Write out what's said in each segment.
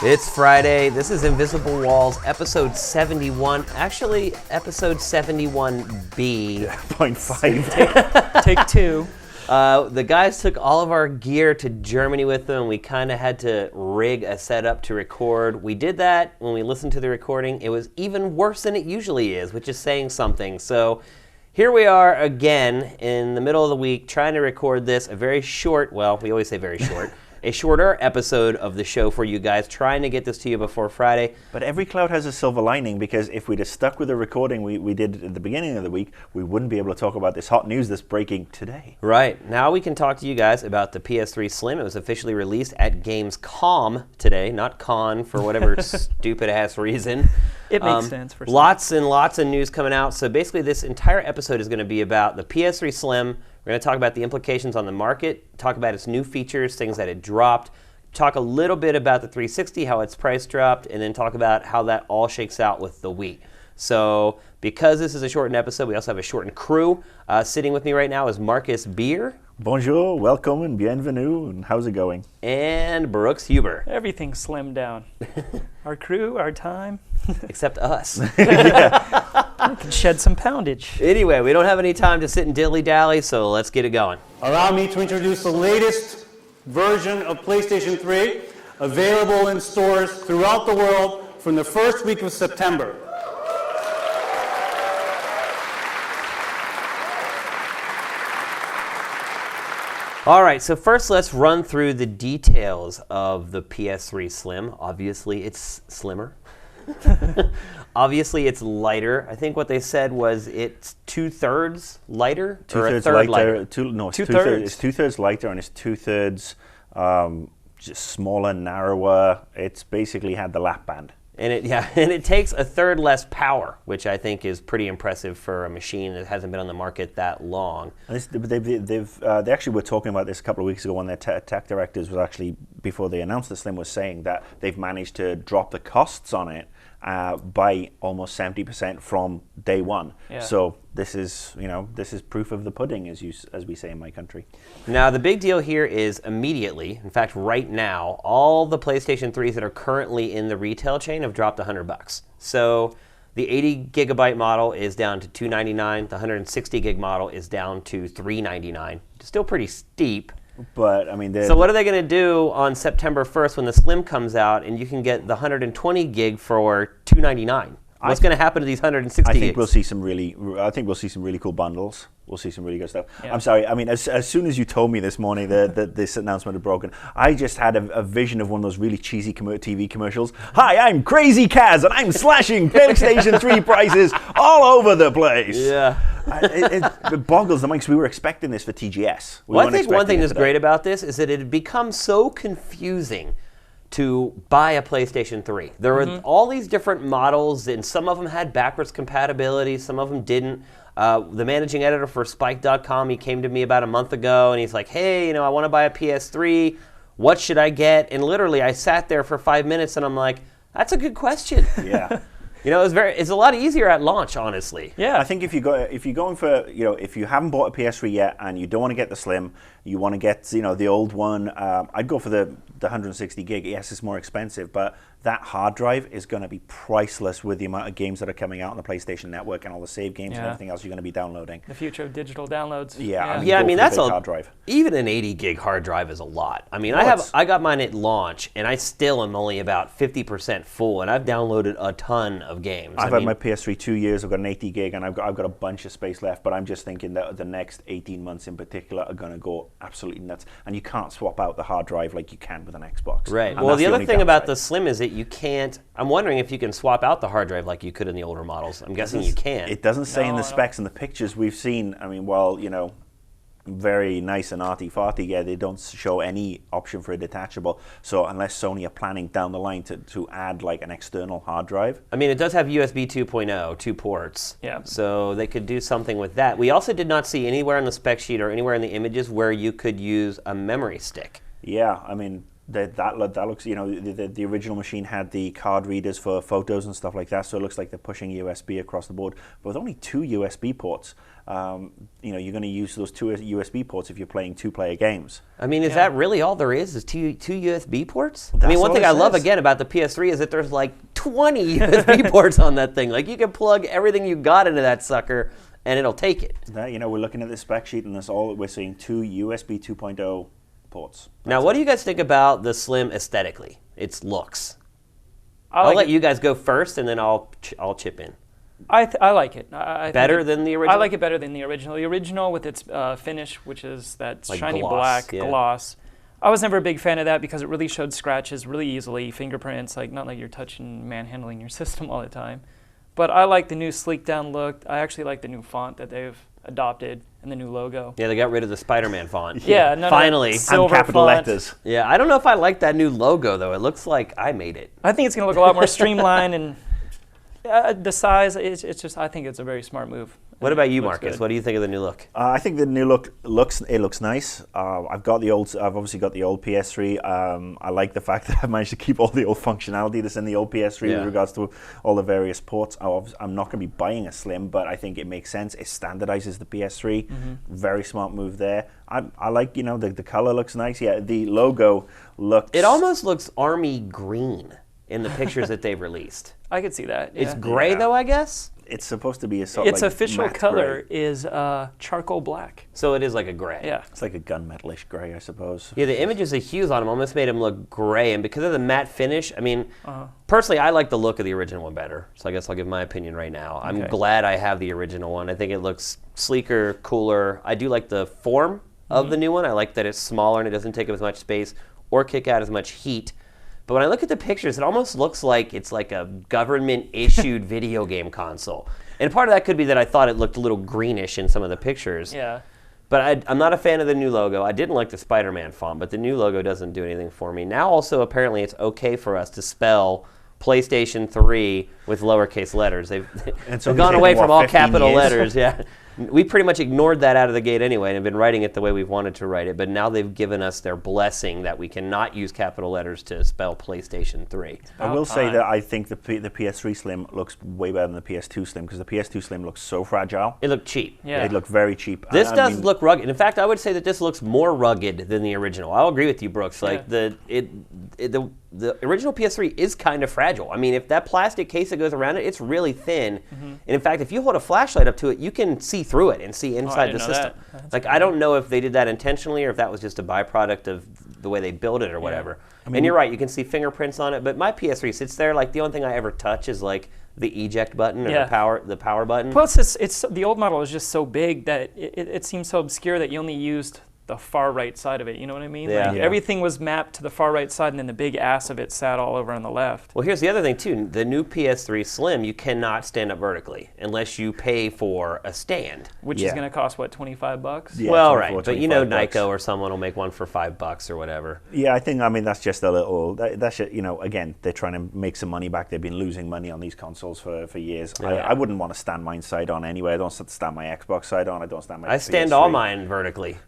It's Friday. This is Invisible Walls, episode 71. Actually, episode 71B. 0.5. Take two. The guys took all of our gear to Germany with them. We kind of had to rig a setup to record. We did that. When we listened to the recording, it was even worse than it usually is, which is saying something. So here we are again in the middle of the week trying to record this, a very short, well, we always say very short, a shorter episode of the show for you guys, trying to get this to you before Friday. But every cloud has a silver lining, because if we'd have stuck with the recording we did at the beginning of the week, we wouldn't be able to talk about this hot news that's breaking today. Right. Now we can talk to you guys about the PS3 Slim. It was officially released at Gamescom today, not con for whatever stupid-ass reason. It makes sense for some. Lots and lots of news coming out. So basically this entire episode is going to be about the PS3 Slim. We're going to talk about the implications on the market, talk about its new features, things that it dropped, talk a little bit about the 360, how its price dropped, and then talk about how that all shakes out with the Wii. So because this is a shortened episode, we also have a shortened crew. Sitting with me right now is Marcus Beer. Bonjour, welcome, and bienvenue, and how's it going? And Brooks Huber. Everything's slimmed down. Our crew, our time. Except us. We can shed some poundage. Anyway, we don't have any time to sit and dilly-dally, so let's get it going. Allow me to introduce the latest version of PlayStation 3, available in stores throughout the world from the first week of September. All right, so first let's run through the details of the PS3 Slim. Obviously, it's slimmer. Obviously, it's lighter. I think what they said was it's two-thirds lighter, or a third lighter. It's Two-thirds. two-thirds. It's two-thirds lighter, and it's two-thirds just smaller, narrower. It's basically had the lap band. And it takes a third less power, which I think is pretty impressive for a machine that hasn't been on the market that long. And they actually were talking about this a couple of weeks ago when their tech directors was actually, before they announced the Slim, was saying that they've managed to drop the costs on it by almost 70% from day one. Yeah. So this is proof of the pudding, as we say in my country. Now, the big deal here is immediately, in fact, right now, all the PlayStation 3s that are currently in the retail chain have dropped $100. So the 80 gigabyte model is down to $299. The 160 gig model is down to $399. Still pretty steep. But I mean, So what are they going to do on September 1st when the Slim comes out and you can get the 120 gig for $299? What's going to happen to these 160 I think gigs? we'll see some really cool bundles. We'll see some really good stuff. Yeah. I'm sorry. I mean, as soon as you told me this morning that this announcement had broken, I just had a vision of one of those really cheesy TV commercials. Hi, I'm Crazy Kaz, and I'm slashing PlayStation 3 prices all over the place. Yeah. It boggles the mind, because we were expecting this for TGS. Well, I think one thing that's great about this is that it had become so confusing to buy a PlayStation 3. There were all these different models, and some of them had backwards compatibility, some of them didn't. The managing editor for Spike.com, he came to me about a month ago, and he's like, hey, I want to buy a PS3. What should I get? And literally, I sat there for 5 minutes, and I'm like, that's a good question. Yeah. It's a lot easier at launch, honestly. Yeah. I think if you're going for, if you haven't bought a PS3 yet and you don't want to get the Slim, you want to get, the old one, I'd go for the 160 gig. Yes, it's more expensive, but that hard drive is going to be priceless with the amount of games that are coming out on the PlayStation Network and all the save games and everything else you're going to be downloading. The future of digital downloads. Yeah. I mean, go for that's the big hard drive. Even an 80 gig hard drive is a lot. I mean, Well, I got mine at launch, and I still am only about 50% full, and I've downloaded a ton of games. I've had my PS3 2 years. I've got an 80 gig, and I've got a bunch of space left. But I'm just thinking that the next 18 months in particular are going to go absolutely nuts. And you can't swap out the hard drive like you can with an Xbox. Right. And Well, that's the other only thing about downside. the Slim is that you can't. I'm wondering if you can swap out the hard drive like you could in the older models. I'm guessing you can. It doesn't say in No, the I don't. specs and the pictures we've seen. I mean, very nice and arty-farty, yeah, they don't show any option for a detachable. So unless Sony are planning down the line to add like an external hard drive. I mean, it does have USB 2.0, 2 ports. Yeah. So they could do something with that. We also did not see anywhere on the spec sheet or anywhere in the images where you could use a memory stick. Yeah, I mean, that looks, the original machine had the card readers for photos and stuff like that, so it looks like they're pushing USB across the board. But with only 2 USB ports, you're going to use those 2 USB ports if you're playing 2-player games. I mean, is that really all there is two USB ports? I That's mean, one all thing it I love says. again about the PS3 is that there's like 20 USB ports on that thing. Like you can plug everything you got into that sucker, and it'll take it. We're looking at the spec sheet, and that's all we're seeing: 2 USB 2.0 ports. Now, what do you guys think about the Slim aesthetically? Its looks. I I'll like let it. you guys go first, and then I'll chip in. I like it. I think Better than the original? I like it better than the original. The original with its finish, which is that Like shiny gloss, black yeah. gloss. I was never a big fan of that because it really showed scratches really easily, fingerprints, like not like you're touching, manhandling your system all the time. But I like the new sleek down look. I actually like the new font that they've adopted and the new logo. Yeah, they got rid of the Spider-Man font. Yeah, none of that Finally. And silver capital font. letters. Yeah, I don't know if I like that new logo, though. It looks like I made it. I think it's going to look a lot more streamlined and the size. It's just. I think it's a very smart move. What about you, Looks Marcus? good. What do you think of the new look? I think the new look looks nice. I've obviously got the old PS3. I like the fact that I've managed to keep all the old functionality that's in the old PS3 Yeah. with regards to all the various ports. I'm not going to be buying a Slim, but I think it makes sense. It standardizes the PS3. Very smart move there. I like, the color looks nice. Yeah, the logo looks. It almost looks army green in the pictures that they've released. I could see that. It's yeah. gray, Yeah. though, I guess? It's supposed to be a sort of Its like official matte color gray. is charcoal black. So it is like a gray. Yeah. It's like a gunmetalish gray, I suppose. Yeah, the images of hues on them almost made him look gray, and because of the matte finish, I mean, personally, I like the look of the original one better, so I guess I'll give my opinion right now. I'm Okay. glad I have the original one. I think it looks sleeker, cooler. I do like the form of the new one. I like that it's smaller and it doesn't take up as much space or kick out as much heat. But when I look at the pictures, it almost looks like it's like a government-issued video game console. And part of that could be that I thought it looked a little greenish in some of the pictures. Yeah. But I'm not a fan of the new logo. I didn't like the Spider-Man font, but the new logo doesn't do anything for me. Now also, apparently, it's okay for us to spell PlayStation 3 with lowercase letters. They've It's they've only gone taken, away what, from all 15 capital years? letters. Yeah. We pretty much ignored that out of the gate anyway and have been writing it the way we've wanted to write it. But now they've given us their blessing that we cannot use capital letters to spell PlayStation 3. I will say time. that I think the PS3 Slim looks way better than the PS2 Slim because the PS2 Slim looks so fragile. It looked cheap. Yeah. It looked very cheap. This I does mean, look rugged. In fact, I would say that this looks more rugged than the original. I'll agree with you, Brooks. Like the original PS3 is kind of fragile. I mean, if that plastic case that goes around it, it's really thin. And in fact, if you hold a flashlight up to it, you can see through it and see inside the didn't know system. that. That's Like I don't know if they did that intentionally or if that was just a byproduct of the way they built it or whatever. And you're right, you can see fingerprints on it. But my PS3 sits there. Like the only thing I ever touch is like the eject button or Yeah. the power button. Plus, it's the old model is just so big that it seems so obscure that you only used the far right side of it. You know what I mean? Yeah. Like, Yeah. everything was mapped to the far right side, and then the big ass of it sat all over on the left. Well, here's the other thing, too. The new PS3 Slim, you cannot stand up vertically unless you pay for a stand. Which Yeah. is going to cost, what, $25? Yeah, well, 24, right. But you know, 25 bucks. Nyko or someone will make one for $5 or whatever. Yeah, I mean, that's just a little, that's just, again, they're trying to make some money back. They've been losing money on these consoles for years. Yeah. I wouldn't want to stand mine side on anyway. I don't stand my Xbox side on. I don't stand my I stand PS3. all mine vertically.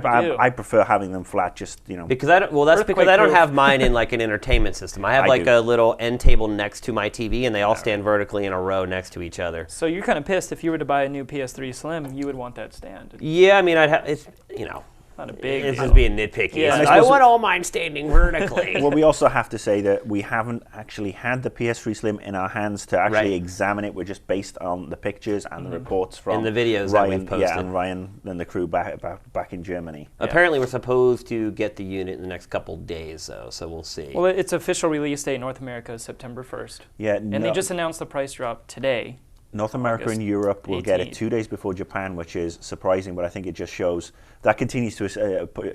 I prefer having them flat, just, Because I don't, well, that's because I don't Earthquake-proof. have mine in like an entertainment system. I have I like do. a little end table next to my TV, and they all stand vertically in a row next to each other. So you're kind of pissed if you were to buy a new PS3 Slim, you would want that stand. Yeah, I mean, I'd have, it's, Not a big it's deal. just being nitpicky. Yeah. It's And like, I I suppose want all mine standing vertically. Well, we also have to say that we haven't actually had the PS3 Slim in our hands to actually Right. examine it. We're just based on the pictures and the reports from And the videos that Ryan, we've posted. Yeah, and Ryan and the crew back in Germany. Apparently, we're supposed to get the unit in the next couple days, though, so we'll see. Well, its official release date in North America is September 1st. Yeah, And they just announced the price drop today. North America August and Europe will get it 18th. 2 days before Japan, which is surprising, but I think it just shows, that continues to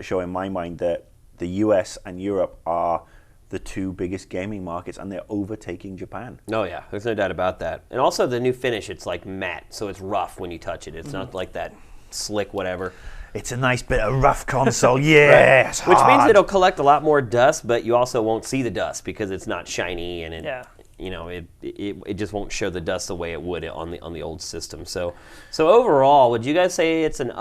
show in my mind that the US and Europe are the two biggest gaming markets and they're overtaking Japan. Oh yeah, there's no doubt about that. And also the new finish, it's like matte, so it's rough when you touch it. It's not like that slick whatever. It's a nice bit of rough console, yeah. It's Which means hard. it'll collect a lot more dust, but you also won't see the dust because it's not shiny and it, Yeah. it just won't show the dust the way it would on the old system. So overall, would you guys say it's an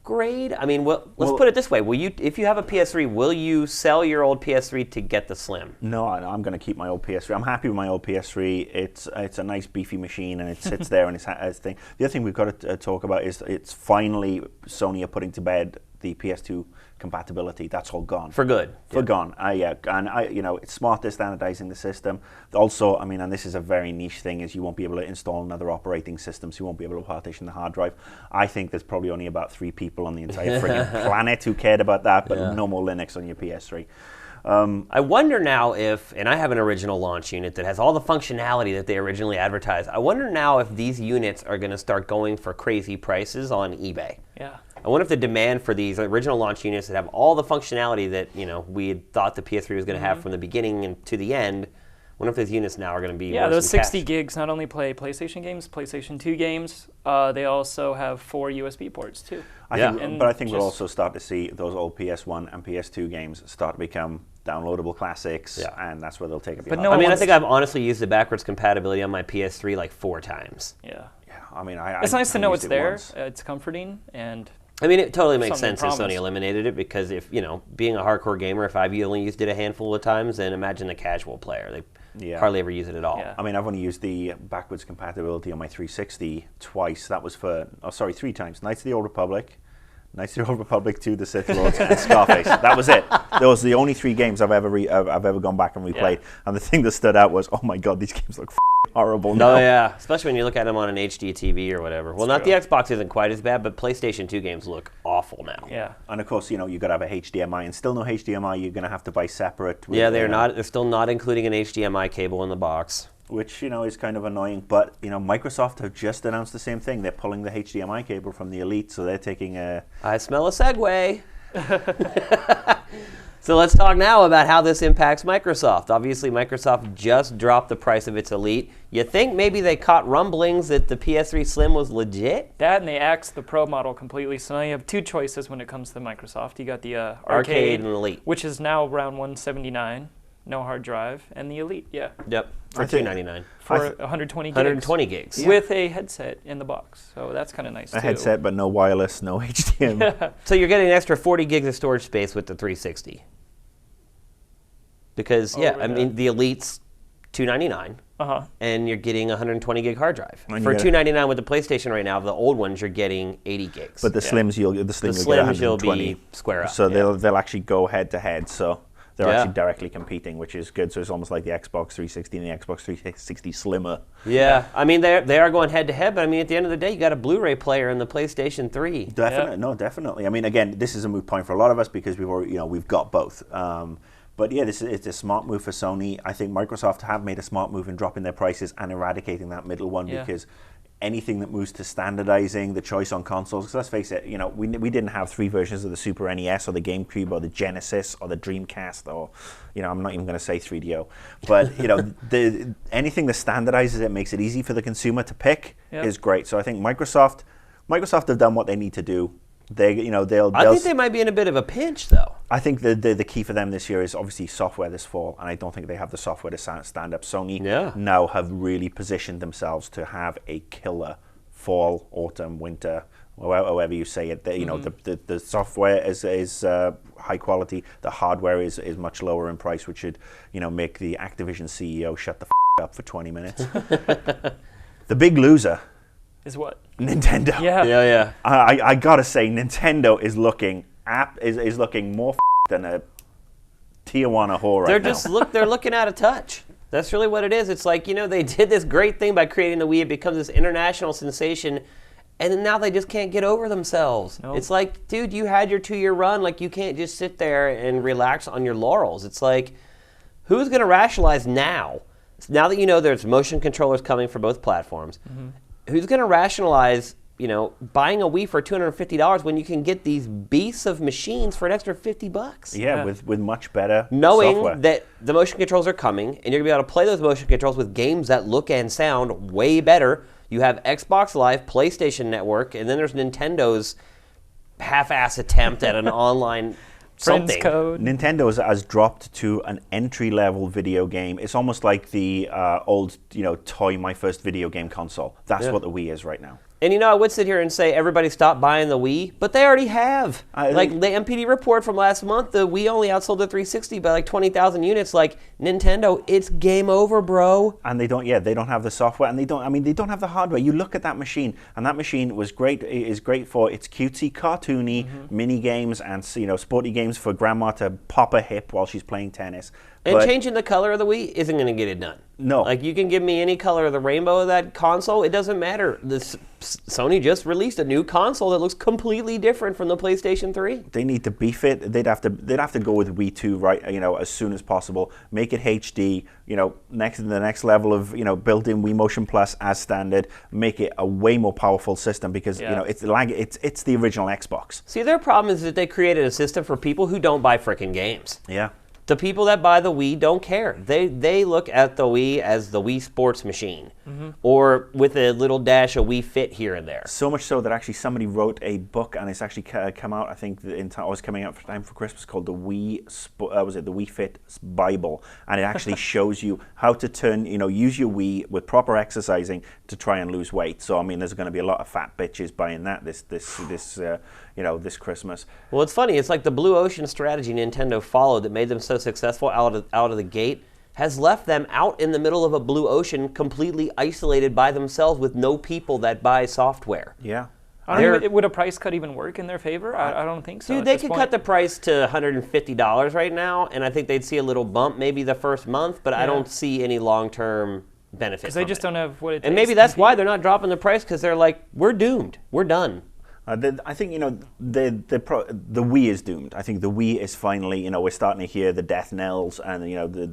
upgrade? I mean, let's put it this way: will you, if you have a PS3, will you sell your old PS3 to get the Slim? No, I'm going to keep my old PS3. I'm happy with my old PS3. It's a nice beefy machine, and it sits there and it's thing. The other thing we've got to talk about is it's finally Sony are putting to bed the PS2 compatibility. That's all gone For good. gone. It's smart. They're standardizing the system. Also, I mean, and this is a very niche thing, is you won't be able to install another operating system, so you won't be able to partition the hard drive. I think there's probably only about 3 people on the entire friggin' planet who cared about that, but no more Linux on your PS3. I wonder now if, and I have an original launch unit that has all the functionality that they originally advertised. I wonder now if these units are going to start going for crazy prices on eBay. Yeah. I wonder if the demand for these original launch units that have all the functionality that we had thought the PS3 was going to have from the beginning and to the end. I wonder if those units now are going to be Yeah, worth those some 60 cash. gigs not only play PlayStation games, PlayStation 2 games, they also have 4 USB ports too. I Yeah. think we'll also start to see those old PS1 and PS2 games start to become downloadable classics, and that's where they'll take it. But I mean, I think I've honestly used the backwards compatibility on my PS3 like 4 times. Yeah. Yeah, I mean, It's nice to know used it's it there. once. It's comforting, and I mean, it totally makes Something sense that Sony promised. eliminated it, because if, being a hardcore gamer, if I've only used it a handful of times, then imagine the casual player. They hardly ever use it at all. Yeah. I mean, I've only used the backwards compatibility on my 360 twice. That was 3 times. Knights of the Old Republic, 2, The Sith Lords, and Scarface. That was it. Those are the only 3 games I've ever gone back and replayed. Yeah. And the thing that stood out was, oh my god, these games look horrible now. No, yeah, especially when you look at them on an HD TV or whatever. Well, not the Xbox isn't quite as bad, but PlayStation 2 games look awful now. yeah. And of course, you've got to have a HDMI, and still no HDMI. You're going to have to buy separate. Yeah, they're still not including an HDMI cable in the box. Which is kind of annoying. But Microsoft have just announced the same thing. They're pulling the HDMI cable from the Elite, so they're taking a. I smell a segue. So let's talk now about how this impacts Microsoft. Obviously, Microsoft just dropped the price of its Elite. You think maybe they caught rumblings that the PS3 Slim was legit? That, and they axed the Pro model completely. So now you have 2 choices when it comes to Microsoft. You got the Arcade and Elite. which is now around $179, no hard drive, and the Elite, Yep, for I think- $299. for 120 gigs. 120 gigs. With a headset in the box. So that's kind of nice too. A headset, but no wireless, no HDMI. So you're getting an extra 40 gigs of storage space with the 360. Because, Over I mean, the Elite's $299. Uh-huh. And you're getting a 120 gig hard drive. And For you $299 with the PlayStation right now, the old ones you're getting 80 gigs. But the Slims, you'll get Slims 120. you'll be square up. So they'll actually go head to head. So they're Yeah. actually directly competing, which is good. So it's almost like the Xbox 360 and the Xbox 360 Slimmer. Yeah, I mean they are going head to head, but I mean at the end of the day, you got a Blu-ray player in the PlayStation 3. Definitely, no, definitely. I mean, again, this is a moot point for a lot of us because we've already, we've got both. But yeah, it's a smart move for Sony. I think Microsoft have made a smart move in dropping their prices and eradicating that middle one because anything that moves to standardizing the choice on consoles, because let's face it, we didn't have 3 versions of the Super NES or the GameCube or the Genesis or the Dreamcast or, I'm not even going to say 3DO. But, anything that standardizes it, makes it easy for the consumer to pick is great. So I think Microsoft have done what they need to do. I think they might be in a bit of a pinch, though. I think the key for them this year is obviously software this fall, and I don't think they have the software to stand up. Sony now have really positioned themselves to have a killer fall, autumn, winter, however you say it. The software is high quality. The hardware is much lower in price, which should make the Activision CEO shut the up for 20 minutes. The big loser Is what? Nintendo. Yeah. I gotta say, Nintendo is looking more than a Tijuana whore right now. They're looking out of touch. That's really what it is. It's like, they did this great thing by creating the Wii. It becomes this international sensation, and then now they just can't get over themselves. Nope. It's like, dude, you had your 2-year run. Like, you can't just sit there and relax on your laurels. It's like, who's going to rationalize now? Now that there's motion controllers coming for both platforms, who's going to rationalize, buying a Wii for $250 when you can get these beasts of machines for an extra $50? Yeah, with much better Knowing software. that the motion controls are coming, and you're going to be able to play those motion controls with games that look and sound way better. You have Xbox Live, PlayStation Network, and then there's Nintendo's half-ass attempt at an online Friends something. code. Nintendo has dropped to an entry-level video game. It's almost like the old, toy my first video game console. That's what the Wii is right now. And I would sit here and say everybody stop buying the Wii, but they already have. Like the MPD report from last month, the Wii only outsold the 360 by like 20,000 units. Like Nintendo, it's game over, bro. And they don't have the software, and they don't have the hardware. You look at that machine, and that machine was great. It is great for its cutesy, cartoony mini games and sporty games for grandma to pop a hip while she's playing tennis. And changing the color of the Wii isn't going to get it done. No. Like, you can give me any color of the rainbow of that console, it doesn't matter. Sony just released a new console that looks completely different from the PlayStation 3. They need to beef it. They'd have to go with Wii 2 right, as soon as possible. Make it HD, the next level of, built-in Wii Motion Plus as standard. Make it a way more powerful system because, it's the original Xbox. See, their problem is that they created a system for people who don't buy frickin' games. Yeah. The people that buy the Wii don't care. They look at the Wii as the Wii Sports machine, or with a little dash of Wii Fit here and there. So much so that actually somebody wrote a book, and it's actually come out. I think was coming out for time for Christmas, called the Wii. The Wii Fit Bible, and it actually shows you how to turn, use your Wii with proper exercising to try and lose weight. So there's going to be a lot of fat bitches buying that this Christmas. Well, it's funny. It's like the blue ocean strategy Nintendo followed that made them so successful out of the gate has left them out in the middle of a blue ocean, completely isolated by themselves with no people that buy software. Yeah. Would a price cut even work in their favor? I don't think so. Dude, they could cut the price to $150 right now, and I think they'd see a little bump maybe the first month, but I don't see any long-term benefit. Because they just don't have what it takes. And maybe that's why they're not dropping the price, because they're like, we're doomed. We're done. I think the Wii is doomed. I think the Wii is finally we're starting to hear the death knells and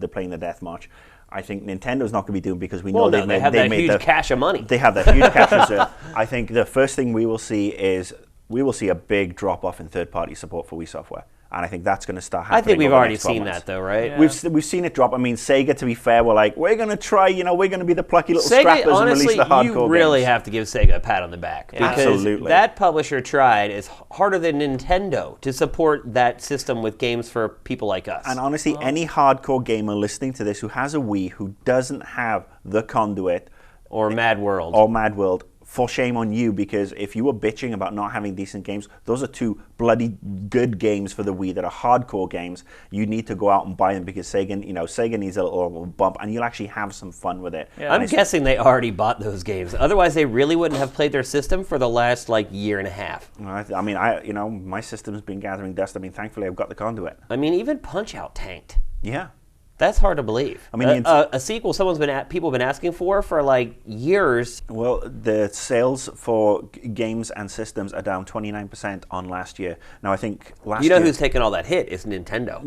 they're playing the death march. I think Nintendo's not going to be doomed because we know they have that huge cache of money. They have that huge cache reserve. I think the first thing we will see is a big drop off in third-party support for Wii software. And I think that's going to start happening. I think we've over the already next 12 seen months. that, though, right? Yeah. We've seen it drop. Sega, to be fair, we're going to try, we're going to be the plucky little scrappers and release the hardcore games. You really have to give Sega a pat on the back. Yeah. Because Absolutely. that publisher tried as harder than Nintendo to support that system with games for people like us. And honestly, any hardcore gamer listening to this who has a Wii who doesn't have the Conduit or Mad World, for shame on you, because if you were bitching about not having decent games, those are two bloody good games for the Wii that are hardcore games. You need to go out and buy them because Sega needs a little bump, and you'll actually have some fun with it. Yeah. I'm guessing they already bought those games. Otherwise, they really wouldn't have played their system for the last year and a half. My system's been gathering dust. Thankfully, I've got the Conduit. Even Punch-Out tanked. Yeah. That's hard to believe. A sequel people have been asking for years. Well, the sales for games and systems are down 29% on last year. Now, I think last year... who's taking all that hit is Nintendo.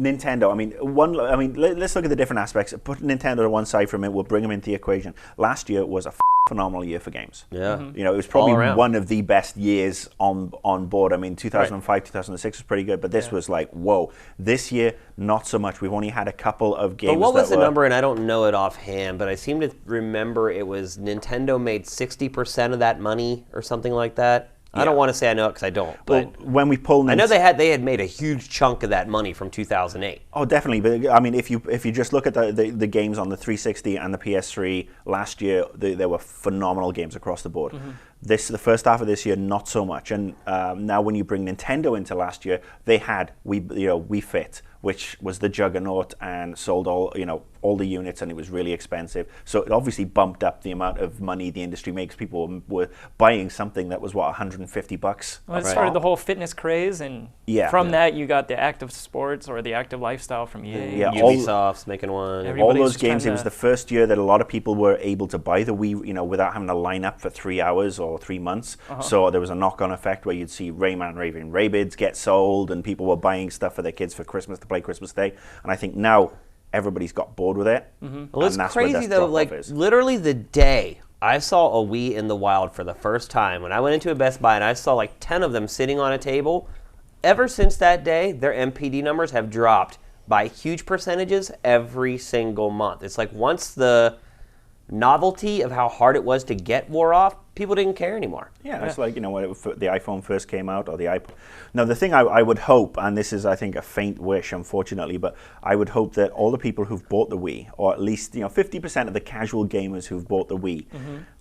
Let's look at the different aspects. Put Nintendo to one side for a minute. We'll bring them into the equation. Last year was a phenomenal year for games. Yeah. It was probably one of the best years on board. 2005, 2006 was pretty good, but this was whoa. This year, not so much. We've only had a couple of games. But what was the number? And I don't know it offhand, but I seem to remember it was Nintendo made 60% of that money or something like that. Yeah. I don't want to say I know it because I don't. But when we pull, I know they had made a huge chunk of that money from 2008. Oh, definitely. But if you just look at the games on the 360 and the PS3 last year, there were phenomenal games across the board. Mm-hmm. The first half of this year, not so much. And now when you bring Nintendo into last year, they had Wii Fit, which was the juggernaut and sold all the units, and it was really expensive. So it obviously bumped up the amount of money the industry makes. People were buying something that was $150. Well, it started the whole fitness craze, and from that you got the active sports or the active lifestyle from EA. Yeah, Ubisoft's making one. All those games. It was the first year that a lot of people were able to buy the Wii, without having to line up for 3 hours or 3 months. Uh-huh. So there was a knock-on effect where you'd see Rayman Raving Rabbids get sold, and people were buying stuff for their kids for Christmas to play Christmas Day. And I think now everybody's got bored with it. Mm-hmm. Well, it's crazy though. Literally the day I saw a Wii in the wild for the first time, when I went into a Best Buy and I saw 10 of them sitting on a table. Ever since that day, their MPD numbers have dropped by huge percentages every single month. It's once the novelty of how hard it was to get wore off, people didn't care anymore. Yeah, it's when the iPhone first came out, or the iPod. Now, the thing I would hope, and this is, I think, a faint wish, unfortunately, but I would hope that all the people who've bought the Wii, or at least 50% of the casual gamers who've bought the Wii,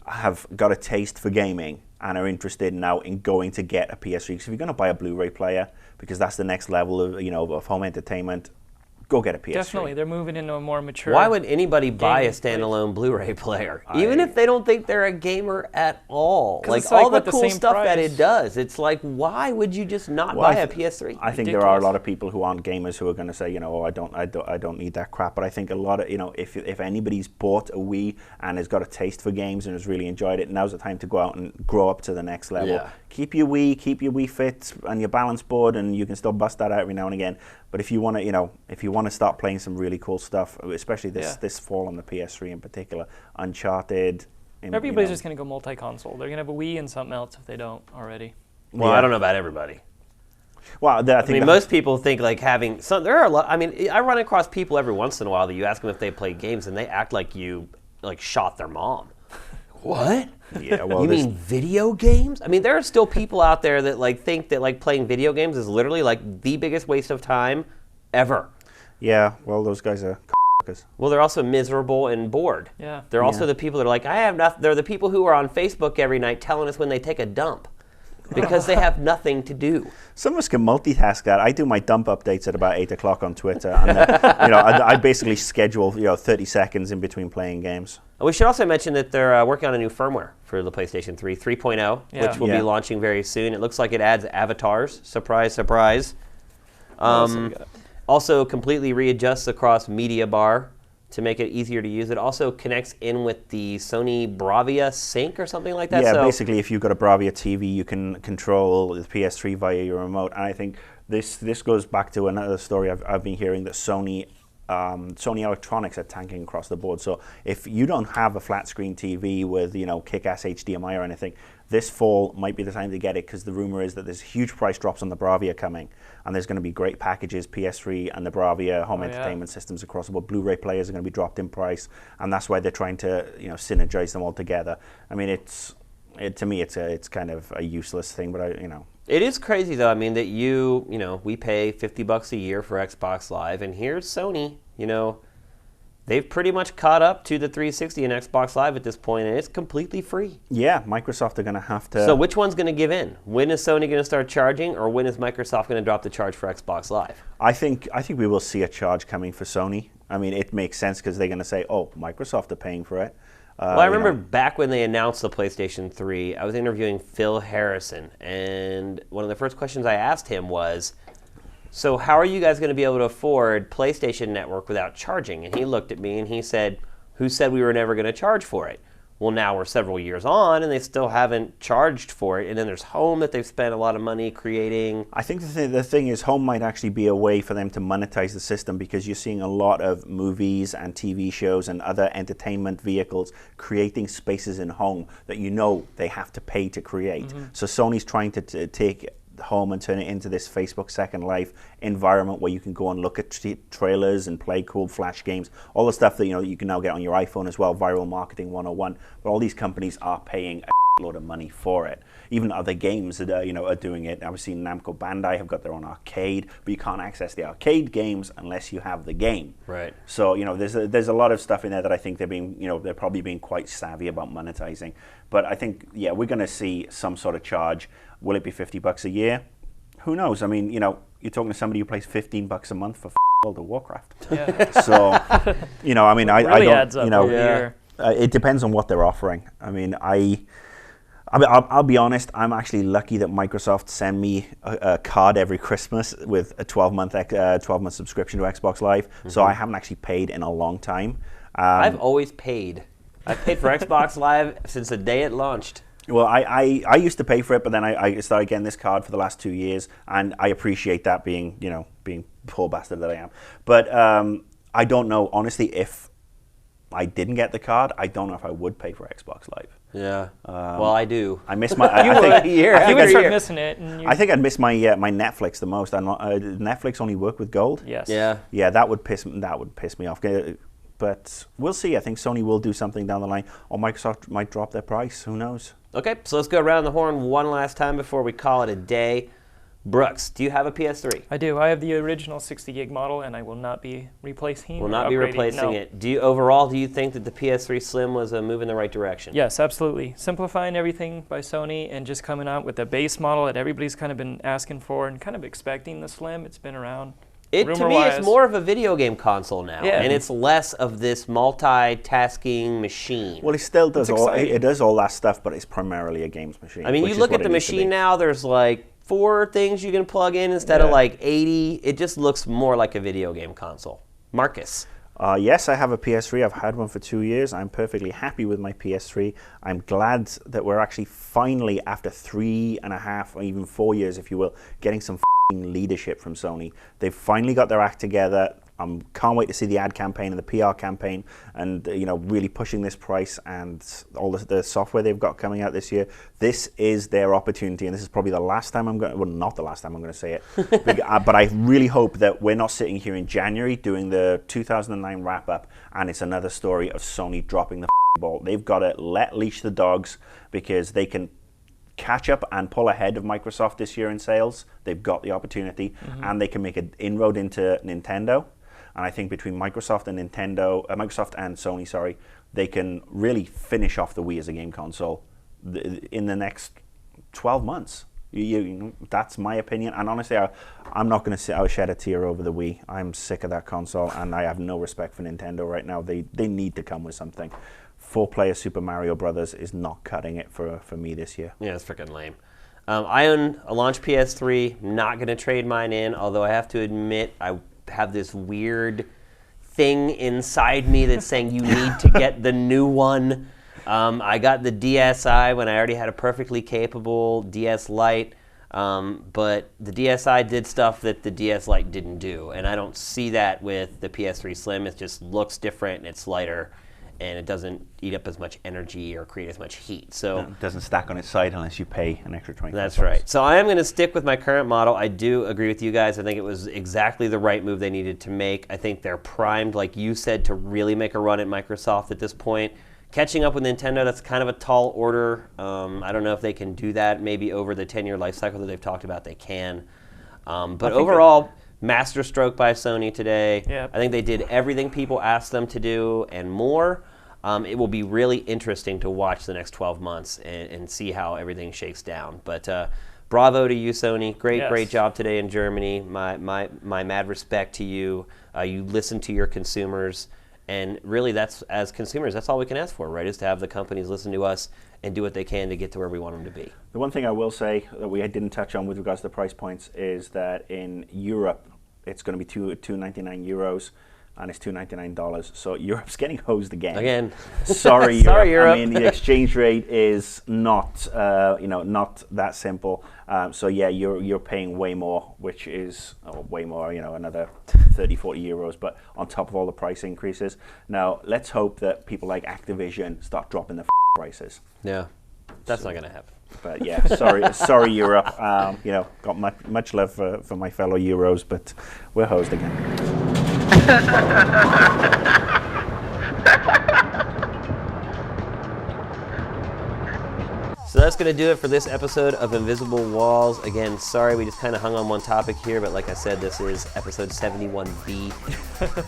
have got a taste for gaming and are interested now in going to get a PS3. Because if you're going to buy a Blu-ray player, because that's the next level of of home entertainment, go get a PS3. Definitely, they're moving into a more mature. Why would anybody buy a gaming place. standalone Blu-ray player, even if they don't think they're a gamer at all? 'Cause Like it's like, all the what, the cool same stuff that price? it does. It's like, why would you just not Well, buy a PS3? I think there are a Ridiculous. lot of people who aren't gamers who are going to say, I don't need that crap. But I think a lot of, if anybody's bought a Wii and has got a taste for games and has really enjoyed it, now's the time to go out and grow up to the next level. Yeah. Keep your Wii Fit and your balance board, and you can still bust that out every now and again. But if you want to, if you want to start playing some really cool stuff, especially this fall on the PS3 in particular, Uncharted. Everybody's just going to go multi-console. They're going to have a Wii and something else if they don't already. Well, Yeah. I don't know about everybody. Well, I I think mean, most people think like having some. There are a lot. I mean, I run across people every once in a while that you ask them if they play games, and they act like you shot their mom. What? Yeah, well, you this- mean video games? I mean, there are still people out there that think that playing video games is literally the biggest waste of time ever. Yeah, well, those guys are c***ers. Well, they're also miserable and bored. Yeah. They're also the people that are like, I have nothing. They're the people who are on Facebook every night telling us when they take a dump because they have nothing to do. Some of us can multitask that. I do my dump updates at about 8 o'clock on Twitter, and then, I basically schedule 30 seconds in between playing games. We should also mention that they're working on a new firmware for the PlayStation 3, 3.0, Yeah. which will Yeah. be launching very soon. It looks like it adds avatars. Surprise, surprise. What else have we got? Also completely readjusts across Media Bar to make it easier to use. It also connects in with the Sony Bravia Sync or something like that. Yeah, so basically, if you've got a Bravia TV, you can control the PS3 via your remote. And I think this goes back to another story I've been hearing, that Sony Electronics are tanking across the board. So if you don't have a flat screen TV with kick-ass HDMI or anything, this fall might be the time to get it, because the rumor is that there's huge price drops on the Bravia coming, and there's going to be great packages, PS3 and the Bravia home entertainment systems across the board. Blu-ray players are going to be dropped in price, and that's why they're trying to synergize them all together. I mean, to me it's kind of a useless thing, but it is crazy though. I mean that we pay $50 a year for Xbox Live, and here's Sony. They've pretty much caught up to the 360 and Xbox Live at this point, and it's completely free. Yeah, Microsoft are going to have to. So which one's going to give in? When is Sony going to start charging, or when is Microsoft going to drop the charge for Xbox Live? I think we will see a charge coming for Sony. I mean, it makes sense, because they're going to say, "Oh, Microsoft are paying for it." Well, I remember back when they announced the PlayStation 3, I was interviewing Phil Harrison, and one of the first questions I asked him was, so how are you guys going to be able to afford PlayStation Network without charging? And he looked at me and he said, who said we were never going to charge for it? Well, now we're several years on and they still haven't charged for it. And then there's Home that they've spent a lot of money creating. I think the thing is, Home might actually be a way for them to monetize the system, because you're seeing a lot of movies and TV shows and other entertainment vehicles creating spaces in Home that they have to pay to create. Mm-hmm. So Sony's trying to take Home and turn it into this Facebook Second Life environment where you can go and look at trailers and play cool flash games, all the stuff that you can now get on your iPhone as well, viral marketing 101. But all these companies are paying a load of money for it. Even other games that are doing it. I've seen Namco Bandai have got their own arcade, but you can't access the arcade games unless you have the game. Right. So there's a lot of stuff in there that I think they're probably being quite savvy about monetizing. But I think we're going to see some sort of charge. Will it be $50 a year? Who knows? I mean, you're talking to somebody who plays $15 a month for World of Warcraft. Yeah. So, I mean, I really don't, adds up over the year. it depends on what they're offering. I mean, I'll be honest, I'm actually lucky that Microsoft send me a card every Christmas with a 12-month subscription to Xbox Live. Mm-hmm. So I haven't actually paid in a long time. I've always paid. I've paid for Xbox Live since the day it launched. Well, I used to pay for it, but then I started getting this card for the last 2 years, and I appreciate that, being poor bastard that I am. But I don't know, honestly, if I didn't get the card, I don't know if I would pay for Xbox Live. Yeah. Well, I do. I miss my. You would. Year I after think You would I'd- start year. missing it. And I think I'd miss my Netflix the most. Netflix only work with Gold. Yes. Yeah. Yeah, that would piss me off. But we'll see. I think Sony will do something down the line, or Microsoft might drop their price. Who knows? Okay, so let's go around the horn one last time before we call it a day. Brooks, do you have a PS3? I do. I have the original 60 gig model, and I will not be replacing. Will not be upgrading. replacing No. it. Do you think that the PS3 Slim was a move in the right direction? Yes, absolutely. Simplifying everything by Sony and just coming out with the base model that everybody's kind of been asking for and kind of expecting the Slim. It's been around. To me, Rumor-wise. it's more of a video game console now, Yeah. and it's less of this multitasking machine. Well, it still does It's all. exciting. It does all that stuff, but it's primarily a games machine. I mean, which you is look what at it the needs to be. machine now, there's like 4 things you can plug in instead of Yeah. like 80. It just looks more like a video game console. Marcus. Yes, I have a PS3. I've had one for 2 years. I'm perfectly happy with my PS3. I'm glad that we're actually finally, after 3.5 or even 4 years, if you will, getting some leadership from Sony. They've finally got their act together. Can't wait to see the ad campaign and the PR campaign, and really pushing this price and all the software they've got coming out this year. This is their opportunity, and this is probably the last time not the last time I'm going to say it, but I really hope that we're not sitting here in January doing the 2009 wrap up, and it's another story of Sony dropping the ball. They've got to let leash the dogs, because they can catch up and pull ahead of Microsoft this year in sales. They've got the opportunity, and they can make an inroad into Nintendo. And I think between Microsoft and Sony, they can really finish off the Wii as a game console in the next 12 months. That's my opinion. And honestly, I'm not going to shed a tear over the Wii. I'm sick of that console, and I have no respect for Nintendo right now. They need to come with something. 4-player Super Mario Brothers is not cutting it for me this year. Yeah, it's freaking lame. I own a launch PS3. Not going to trade mine in, although I have to admit I have this weird thing inside me that's saying you need to get the new one. I got the DSi when I already had a perfectly capable DS Lite, but the DSi did stuff that the DS Lite didn't do, and I don't see that with the PS3 Slim. It just looks different, and it's lighter, and it doesn't eat up as much energy or create as much heat. So It doesn't stack on its side unless you pay an extra $20. that's right. So I am going to stick with my current model. I do agree with you guys. I think it was exactly the right move they needed to make. I think they're primed, like you said, to really make a run at Microsoft at this point. Catching up with Nintendo, that's kind of a tall order. I don't know if they can do that. Maybe over the 10-year life cycle that they've talked about, they can. But overall, masterstroke by Sony today. Yep. I think they did everything people asked them to do and more. It will be really interesting to watch the next 12 months and see how everything shakes down. But bravo to you, Sony. Great job today in Germany. My mad respect to you. You listen to your consumers. And really, that's, as consumers, that's all we can ask for, right, is to have the companies listen to us and do what they can to get to where we want them to be. The one thing I will say that we didn't touch on with regards to the price points is that in Europe, it's going to be €299, and it's $299. So Europe's getting hosed again. Again. Sorry, Europe. Sorry, Europe. I mean, the exchange rate is not, not that simple. So yeah, you're paying way more, which is way more, another 30, 40 euros, but on top of all the price increases. Now, let's hope that people like Activision start dropping the prices. Yeah, that's not going to happen. But yeah, sorry, Europe. Got much love for my fellow Euros, but we're hosed again. So that's going to do it for this episode of Invisible Walls. Again, sorry we just kind of hung on one topic here, but like I said, this is episode 71B.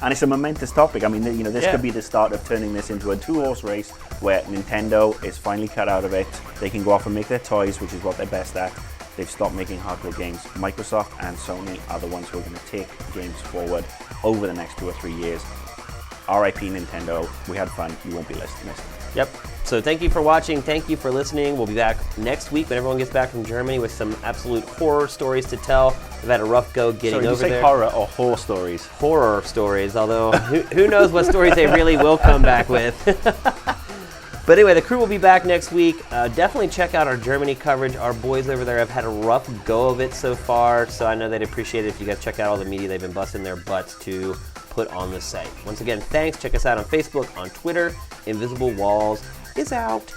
And it's a momentous topic. I mean, this could be the start of turning this into a 2-horse race where Nintendo is finally cut out of it. They can go off and make their toys, which is what they're best at. They've stopped making hardcore games. Microsoft and Sony are the ones who are going to take games forward over the next 2 or 3 years. RIP Nintendo. We had fun. You won't be listening. Yep. So thank you for watching. Thank you for listening. We'll be back next week when everyone gets back from Germany with some absolute horror stories to tell. We've had a rough go getting over there. Did you say horror or horror stories? Horror stories, although who knows what stories they really will come back with. But anyway, the crew will be back next week. Definitely check out our Germany coverage. Our boys over there have had a rough go of it so far, so I know they'd appreciate it if you guys check out all the media they've been busting their butts to put on the site. Once again, thanks. Check us out on Facebook, on Twitter. Invisible Walls is out.